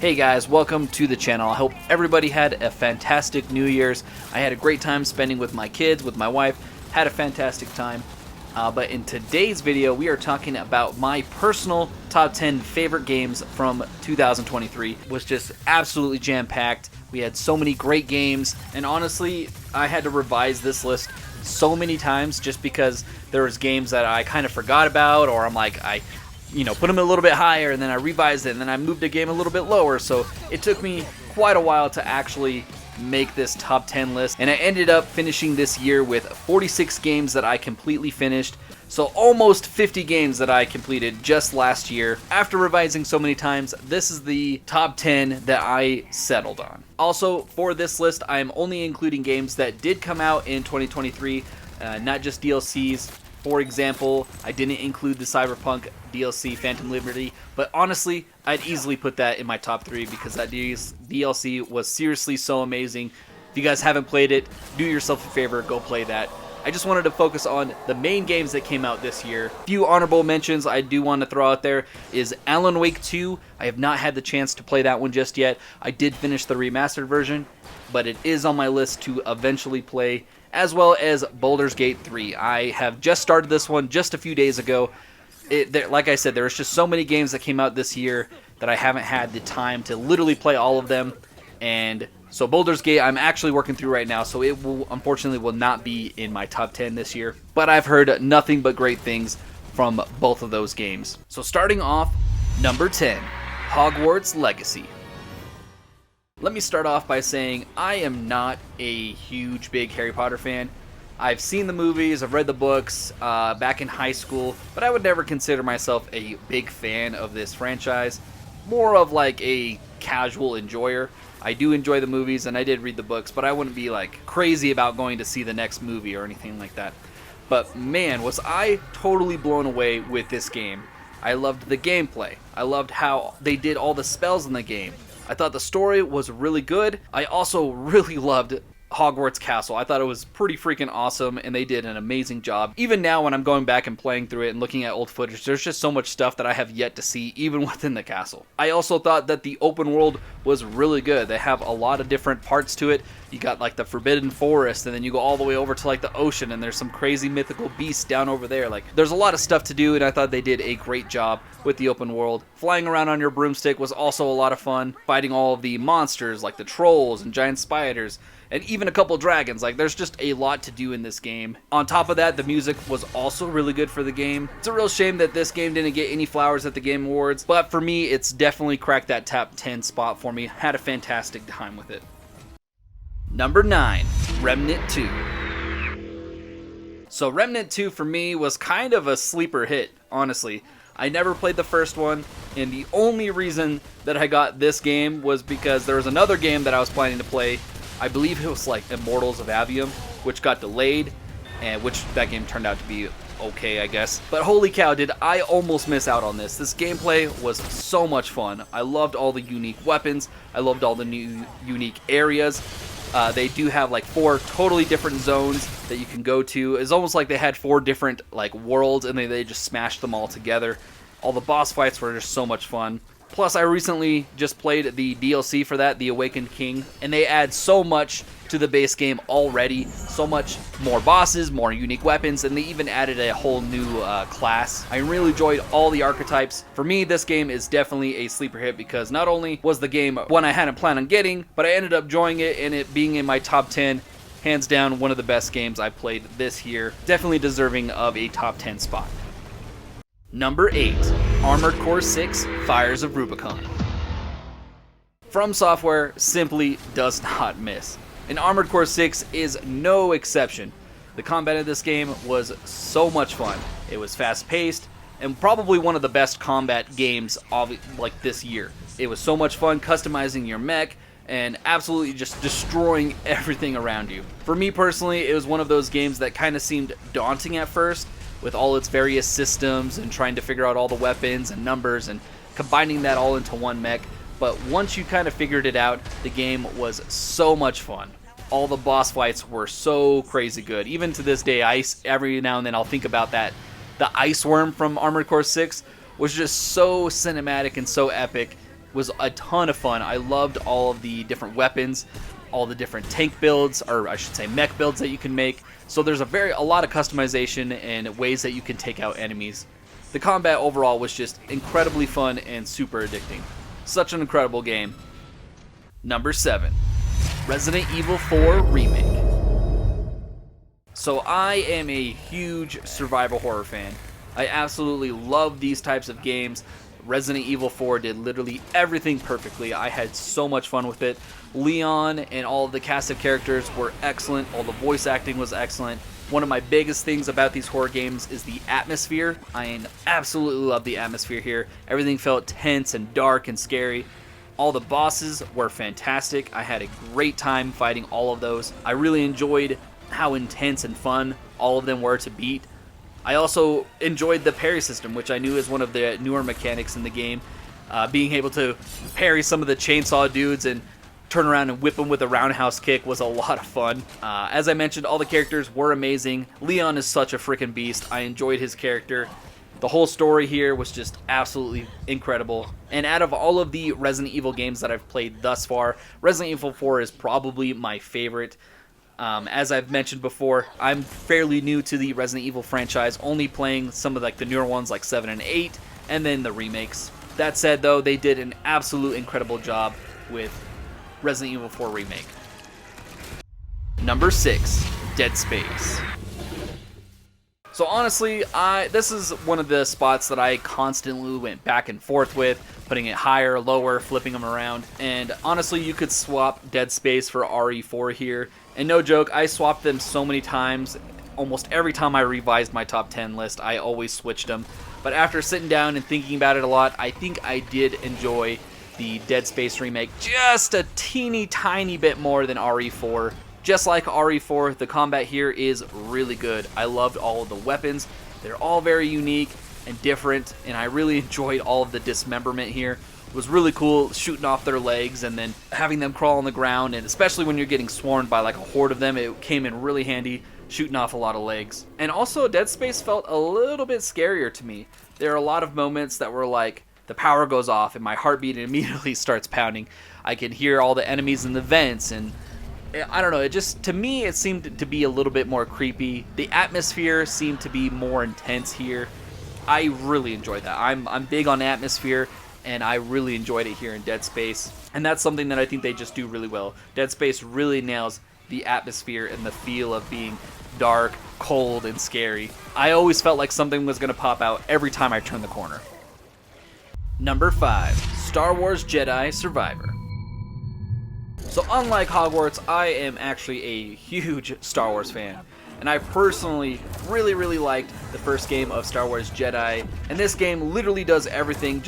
Hey guys, welcome to the channel. I hope everybody had a fantastic New Year's. I had a great time spending with my kids, with my wife, had a fantastic time. But in today's video, we are talking about my personal top 10 favorite games from 2023. It was just absolutely jam-packed. We had so many great games, and honestly, I had to revise this list so many times just because there was games that I kind of forgot about, or I'm like, I put them a little bit higher, and then I revised it, and then I moved a game a little bit lower, so it took me quite a while to actually make this top 10 list, and I ended up finishing this year with 46 games that I completely finished, so almost 50 games that I completed just last year. After revising so many times, this is the top 10 that I settled on. Also, for this list, I am only including games that did come out in 2023, not just DLCs. For example, I didn't include the Cyberpunk DLC Phantom Liberty, but honestly, I'd easily put that in my top 3 because that DLC was seriously so amazing. If you guys haven't played it, do yourself a favor, go play that. I just wanted to focus on the main games that came out this year. A few honorable mentions I do want to throw out there is Alan Wake 2. I have not had the chance to play that one just yet. I did finish the remastered version, but it is on my list to eventually play, as well as Baldur's Gate 3. I have just started this one just a few days ago. Like I said, there's just so many games that came out this year that I haven't had the time to literally play all of them. And so Baldur's Gate I'm actually working through right now, so it unfortunately will not be in my top 10 this year. But I've heard nothing but great things from both of those games. So starting off, number 10, Hogwarts Legacy. Let me start off by saying I am not a huge, big Harry Potter fan. I've seen the movies, I've read the books back in high school, but I would never consider myself a big fan of this franchise. More of like a casual enjoyer. I do enjoy the movies and I did read the books, but I wouldn't be like crazy about going to see the next movie or anything like that. But man, was I totally blown away with this game. I loved the gameplay. I loved how they did all the spells in the game. I thought the story was really good. I also really loved Hogwarts Castle. I thought it was pretty freaking awesome, and they did an amazing job. Even now when I'm going back and playing through it and looking at old footage, there's just so much stuff that I have yet to see, even within the castle. I also thought that the open world was really good. They have a lot of different parts to it. You got like the Forbidden Forest, and then you go all the way over to like the ocean, and there's some crazy mythical beasts down over there. Like, there's a lot of stuff to do, and I thought they did a great job with the open world. Flying around on your broomstick was also a lot of fun. Fighting all of the monsters like the trolls and giant spiders, and even a couple dragons. Like, there's just a lot to do in this game. On top of that, the music was also really good for the game. It's a real shame that this game didn't get any flowers at the Game Awards, but for me, it's definitely cracked that top 10 spot for me. Had a fantastic time with it. Number 9, Remnant II. So Remnant 2 for me was kind of a sleeper hit, honestly. I never played the first one, and the only reason that I got this game was because there was another game that I was planning to play. I believe it was like Immortals of Avium, which got delayed, and which that game turned out to be okay, I guess. But holy cow, did I almost miss out on this. This gameplay was so much fun. I loved all the unique weapons. I loved all the new unique areas. They do have like 4 totally different zones that you can go to. It's almost like they had 4 different like worlds, and they just smashed them all together. All the boss fights were just so much fun. Plus, I recently just played the DLC for that, The Awakened King, and they add so much to the base game already. So much more bosses, more unique weapons, and they even added a whole new class. I really enjoyed all the archetypes. For me, this game is definitely a sleeper hit because not only was the game one I hadn't planned on getting, but I ended up enjoying it and it being in my top 10. Hands down, one of the best games I played this year. Definitely deserving of a top 10 spot. Number 8, Armored Core 6, Fires of Rubicon. From Software simply does not miss, and Armored Core 6 is no exception. The combat in this game was so much fun. It was fast-paced, and probably one of the best combat games of like this year. It was so much fun customizing your mech, and absolutely just destroying everything around you. For me personally, it was one of those games that kind of seemed daunting at first, with all its various systems and trying to figure out all the weapons and numbers and combining that all into one mech. But once you kind of figured it out, the game was so much fun. All the boss fights were so crazy good. Even to this day, every now and then I'll think about that. The Ice Worm from Armored Core 6 was just so cinematic and so epic. was a ton of fun. I loved all of the different weapons, all the different tank builds, or I should say mech builds that you can make. So there's a lot of customization and ways that you can take out enemies. The combat overall was just incredibly fun and super addicting. Such an incredible game. Number 7, Resident Evil 4 Remake. So I am a huge survival horror fan. I absolutely love these types of games. Resident Evil 4 did literally everything perfectly. I had so much fun with it. Leon and all of the cast of characters were excellent. All the voice acting was excellent. One of my biggest things about these horror games is the atmosphere. I absolutely love the atmosphere here. Everything felt tense and dark and scary. All the bosses were fantastic. I had a great time fighting all of those. I really enjoyed how intense and fun all of them were to beat. I also enjoyed the parry system, which I knew is one of the newer mechanics in the game. Being able to parry some of the chainsaw dudes and turn around and whip them with a roundhouse kick was a lot of fun. As I mentioned, all the characters were amazing. Leon is such a freaking beast. I enjoyed his character. The whole story here was just absolutely incredible. And out of all of the Resident Evil games that I've played thus far, Resident Evil 4 is probably my favorite. As I've mentioned before, I'm fairly new to the Resident Evil franchise, only playing some of the newer ones like 7 and 8, and then the remakes. That said though, they did an absolute incredible job with Resident Evil 4 Remake. Number 6, Dead Space. So honestly, this is one of the spots that I constantly went back and forth with, putting it higher, lower, flipping them around. And honestly, you could swap Dead Space for RE4 here. And no joke, I swapped them so many times. Almost every time I revised my top 10 list, I always switched them. But after sitting down and thinking about it a lot, I think I did enjoy the Dead Space remake just a teeny tiny bit more than RE4. Just like RE4, the combat here is really good. I loved all of the weapons. They're all very unique and different, and I really enjoyed all of the dismemberment here. It was really cool shooting off their legs and then having them crawl on the ground, and especially when you're getting swarmed by a horde of them, it came in really handy, shooting off a lot of legs. And also, Dead Space felt a little bit scarier to me. There are a lot of moments that were like, the power goes off and my heartbeat immediately starts pounding. I can hear all the enemies in the vents, and I don't know, it just, to me, it seemed to be a little bit more creepy. The atmosphere seemed to be more intense here. I really enjoyed that. I'm big on atmosphere, and I really enjoyed it here in Dead Space. And that's something that I think they just do really well. Dead Space really nails the atmosphere and the feel of being dark, cold, and scary. I always felt like something was going to pop out every time I turned the corner. Number 5, Star Wars Jedi Survivor. So unlike Hogwarts, I am actually a huge Star Wars fan. And I personally really liked the first game of Star Wars Jedi. And this game literally does everything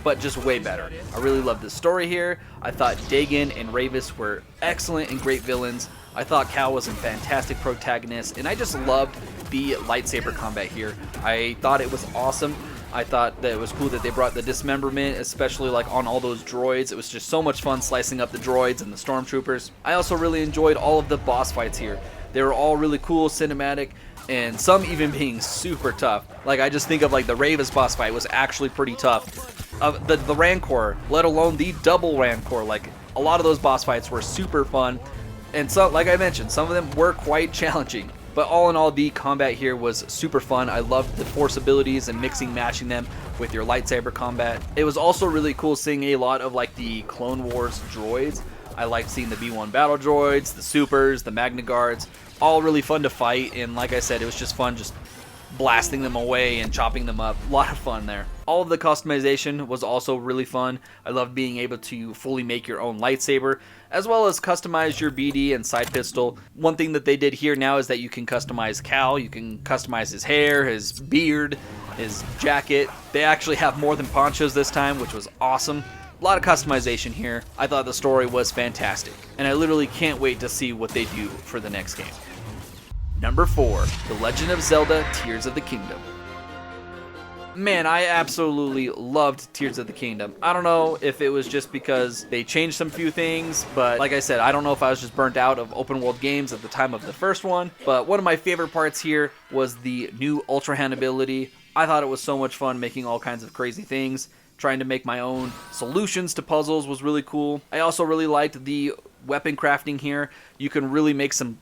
but just way better. I really loved the story here. I thought Dagan and Ravis were excellent and great villains. I thought Cal was a fantastic protagonist. And I just loved the lightsaber combat here. I thought it was awesome. I thought that it was cool that they brought the dismemberment, especially on all those droids. It was just so much fun slicing up the droids and the stormtroopers. I also really enjoyed all of the boss fights here. They were all really cool, cinematic, and some even being super tough. I just think of the Ravis boss fight was actually pretty tough. The Rancor, let alone the double Rancor, a lot of those boss fights were super fun. And so, like I mentioned, some of them were quite challenging. But all in all, the combat here was super fun. I loved the Force abilities and matching them with your lightsaber combat. It was also really cool seeing a lot of the Clone Wars droids. I liked seeing the B-1 battle droids, the Supers, the Magna Guards, all really fun to fight. And like I said, it was just fun just blasting them away and chopping them up. A lot of fun there. All of the customization was also really fun. I loved being able to fully make your own lightsaber, as well as customize your BD and side pistol. One thing that they did here now is that you can customize Cal. You can customize his hair, his beard, his jacket. They actually have more than ponchos this time, which was awesome. A lot of customization here. I thought the story was fantastic, and I literally can't wait to see what they do for the next game. Number 4, The Legend of Zelda Tears of the Kingdom. Man, I absolutely loved Tears of the Kingdom. I don't know if it was just because they changed some few things, but like I said, I don't know if I was just burnt out of open world games at the time of the first one, but one of my favorite parts here was the new Ultra Hand ability. I thought it was so much fun making all kinds of crazy things. trying to make my own solutions to puzzles was really cool. I also really liked the weapon crafting here. You can really make some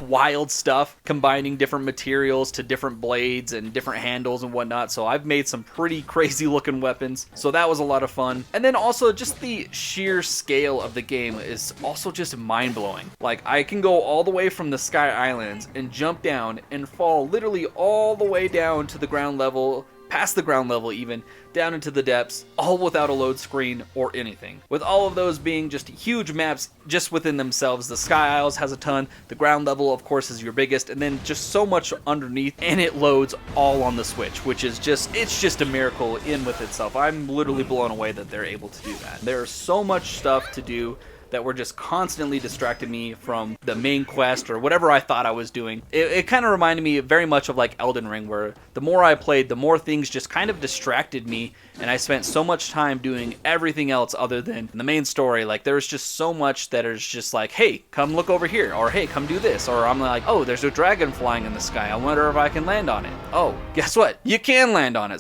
wild stuff, combining different materials to different blades and different handles and whatnot. So I've made some pretty crazy looking weapons, so that was a lot of fun. And then also just the sheer scale of the game is also just mind-blowing. Like, I can go all the way from the Sky Islands and jump down and fall literally all the way down to the ground level, past the ground level even, down into the depths, all without a load screen or anything. With all of those being just huge maps just within themselves. The Sky Isles has a ton, the ground level of course is your biggest, and then just so much underneath, and it loads all on the Switch, which is it's just a miracle in with itself. I'm literally blown away that they're able to do that. There's so much stuff to do that were just constantly distracting me from the main quest or whatever I thought I was doing. It kind of reminded me very much of like Elden Ring, where the more I played, the more things just kind of distracted me, and I spent so much time doing everything else other than the main story. Like, there's just so much that is just like, hey, come look over here, or hey, come do this, or I'm like, oh, there's a dragon flying in the sky, I wonder if I can land on it. Oh, guess what? You can land on it.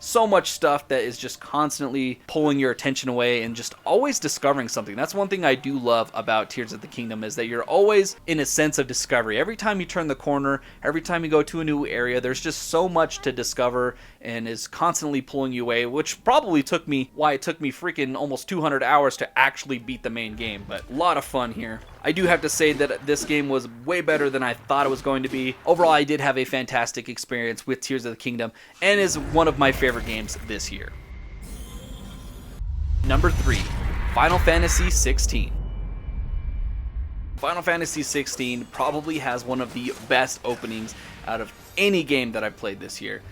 So much stuff that is just constantly pulling your attention away and just always discovering something. That's one thing I do love about Tears of the Kingdom, is that you're always in a sense of discovery. Every time you turn the corner, every time you go to a new area, there's just so much to discover and is constantly pulling you away, which probably it took me freaking almost 200 hours to actually beat the main game. But a lot of fun here. I do have to say that this game was way better than I thought it was going to be. Overall, I did have a fantastic experience with Tears of the Kingdom, and is one of my favorite games this year. Number 3, Final Fantasy 16. Final Fantasy 16 probably has one of the best openings out of any game that I've played this year.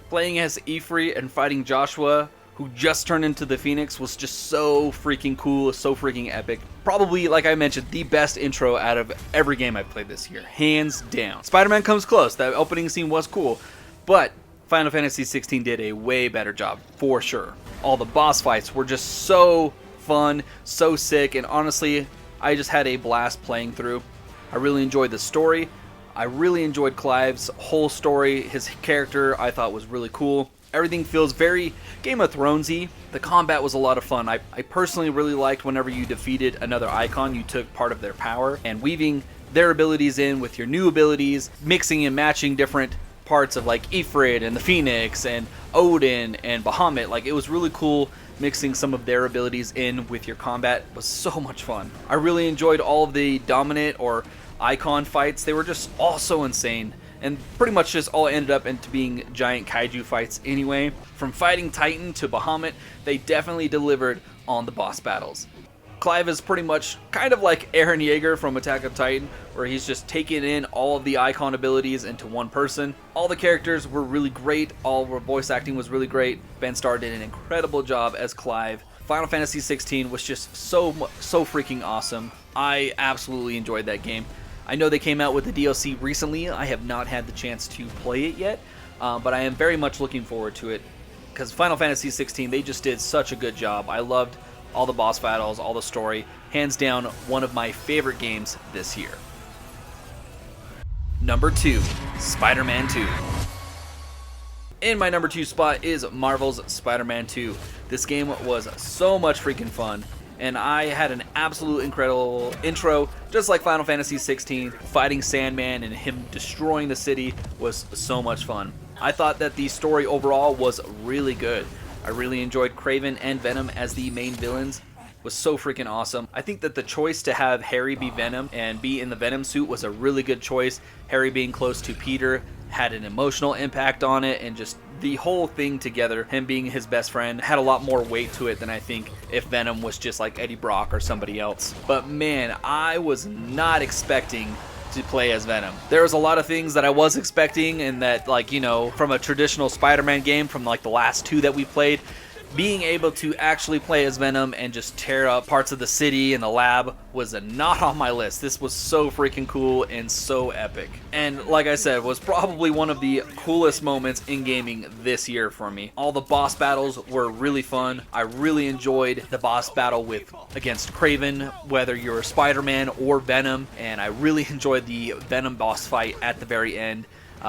Playing as Ifrit and fighting Joshua, who just turned into the Phoenix, was just so freaking cool, so freaking epic. Probably, like I mentioned, the best intro out of every game I've played this year, hands down. Spider-Man comes close. That opening scene was cool, but Final Fantasy 16 did a way better job, for sure. All the boss fights were just so fun, so sick, and honestly, I just had a blast playing through. I really enjoyed the story. I really enjoyed Clive's whole story. His character I thought was really cool. Everything feels very Game of Thronesy. The combat was a lot of fun. I personally really liked whenever you defeated another icon, you took part of their power, and weaving their abilities in with your new abilities, mixing and matching different parts of like Ifrit and the Phoenix and Odin and Bahamut. Like, it was really cool mixing some of their abilities in with your combat. It was so much fun. I really enjoyed all of the dominant or icon fights. They were just all so insane, and pretty much just all ended up into being giant kaiju fights anyway. From fighting Titan to Bahamut, they definitely delivered on the boss battles. Clive is pretty much kind of like Eren Yeager from Attack on Titan, where he's just taking in all of the icon abilities into one person. All the characters were really great, all the voice acting was really great. Ben Starr did an incredible job as Clive. Final Fantasy 16 was just so freaking awesome. I absolutely enjoyed that game. I know they came out with the DLC recently. I have not had the chance to play it yet, but I am very much looking forward to it, because Final Fantasy 16, they just did such a good job. I loved all the boss battles, all the story. Hands down, one of my favorite games this year. Number 2, Spider-Man 2. In my number 2 spot is Marvel's Spider-Man 2. This game was so much freaking fun, and I had an absolute incredible intro, just like Final Fantasy 16. Fighting Sandman and him destroying the city was so much fun. I thought that the story overall was really good. I really enjoyed Kraven and Venom as the main villains. Was so freaking awesome. I think that the choice to have Harry be Venom and be in the Venom suit was a really good choice. Harry being close to Peter had an emotional impact on it, and just the whole thing together, him being his best friend, had a lot more weight to it than I think if Venom was just like Eddie Brock or somebody else. But man, I was not expecting to play as Venom. There was a lot of things that I was expecting, and that, like, you know, from a traditional Spider-Man game from like the last 2 that we played, being able to actually play as Venom and just tear up parts of the city and the lab was not on my list. This was so freaking cool and so epic. And like I said, was probably one of the coolest moments in gaming this year for me. All the boss battles were really fun. I really enjoyed the boss battle against Kraven, whether you're Spider-Man or Venom, and I really enjoyed the Venom boss fight at the very end.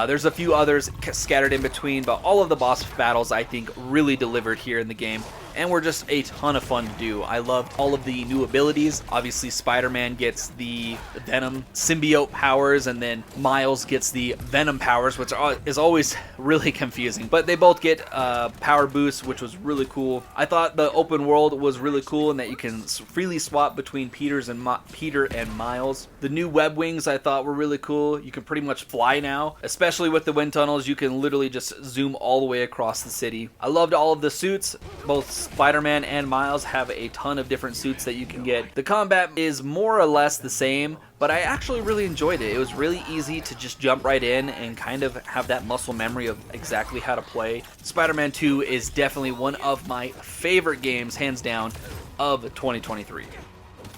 There's a few others scattered in between, but all of the boss battles I think really delivered here in the game, and were just a ton of fun to do. I loved all of the new abilities. Obviously, Spider-Man gets the Venom symbiote powers, and then Miles gets the Venom powers, which is always really confusing. But they both get power boosts, which was really cool. I thought the open world was really cool in that you can freely swap between Peter and Miles. The new web wings I thought were really cool. You can pretty much fly now, especially with the wind tunnels. You can literally just zoom all the way across the city. I loved all of the suits. Both Spider-Man and Miles have a ton of different suits that you can get. The combat is more or less the same, but I actually really enjoyed it. It was really easy to just jump right in and kind of have that muscle memory of exactly how to play. Spider-Man 2 is definitely one of my favorite games, hands down, of 2023.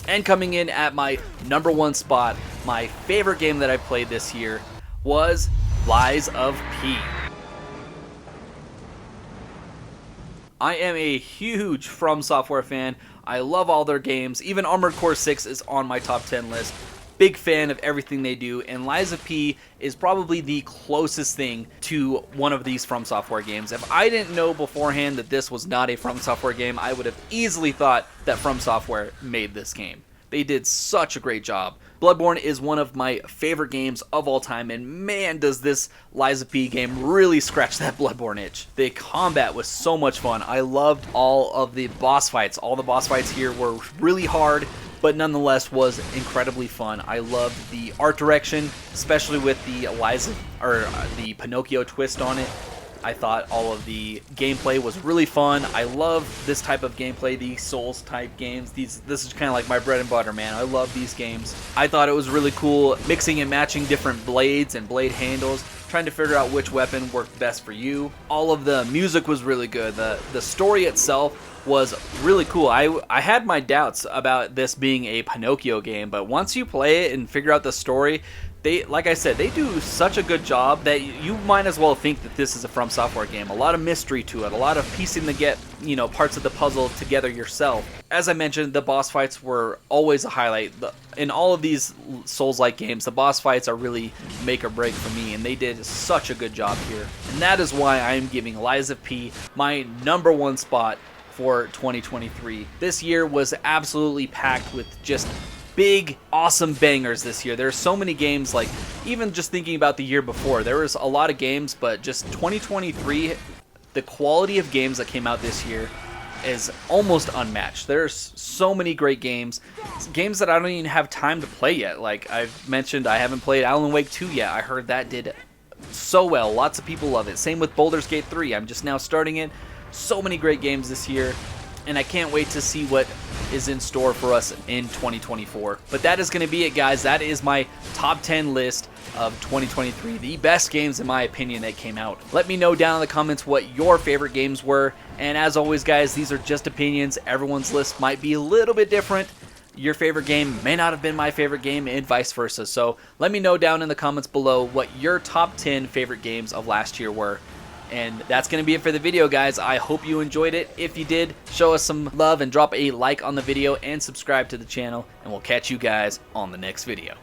And coming in at my number one spot, my favorite game that I played this year was Lies of P. I am a huge From Software fan. I love all their games. Even Armored Core 6 is on my top 10 list. Big fan of everything they do, and Lies of P is probably the closest thing to one of these From Software games. If I didn't know beforehand that this was not a From Software game, I would have easily thought that From Software made this game. They did such a great job. Bloodborne is one of my favorite games of all time, and man, does this Lies of P game really scratch that Bloodborne itch. The combat was so much fun. I loved all of the boss fights. All the boss fights here were really hard, but nonetheless was incredibly fun. I loved the art direction, especially with the the Pinocchio twist on it. I thought all of the gameplay was really fun. I love this type of gameplay, these Souls type games. This is kind of like my bread and butter, man. I love these games. I thought it was really cool mixing and matching different blades and blade handles, trying to figure out which weapon worked best for you. All of the music was really good. The story itself was really cool. I had my doubts about this being a Pinocchio game, but once you play it and figure out the story, like I said, they do such a good job that you might as well think that this is a From Software game. A lot of mystery to it, a lot of piecing to parts of the puzzle together yourself. As I mentioned, the boss fights were always a highlight. In all of these Souls-like games, the boss fights are really make or break for me, and they did such a good job here. And that is why I am giving Lies of P my number one spot for 2023. This year was absolutely packed with just big, awesome bangers this year. There's so many games, like, even just thinking about the year before, there was a lot of games, but just 2023, the quality of games that came out this year is almost unmatched. There's so many great games that I don't even have time to play yet. Like I've mentioned, I haven't played Alan Wake 2 yet. I heard that did so well. Lots of people love it. Same with Baldur's Gate 3. I'm just now starting it. So many great games this year, and I can't wait to see what is in store for us in 2024. But that is going to be it, guys. That is my top 10 list of 2023, the best games in my opinion that came out. Let me know down in the comments what your favorite games were, and as always, guys, these are just opinions. Everyone's list might be a little bit different. Your favorite game may not have been my favorite game, and vice versa. So let me know down in the comments below what your top 10 favorite games of last year were. And that's going to be it for the video, guys. I hope you enjoyed it. If you did, show us some love and drop a like on the video and subscribe to the channel, and we'll catch you guys on the next video.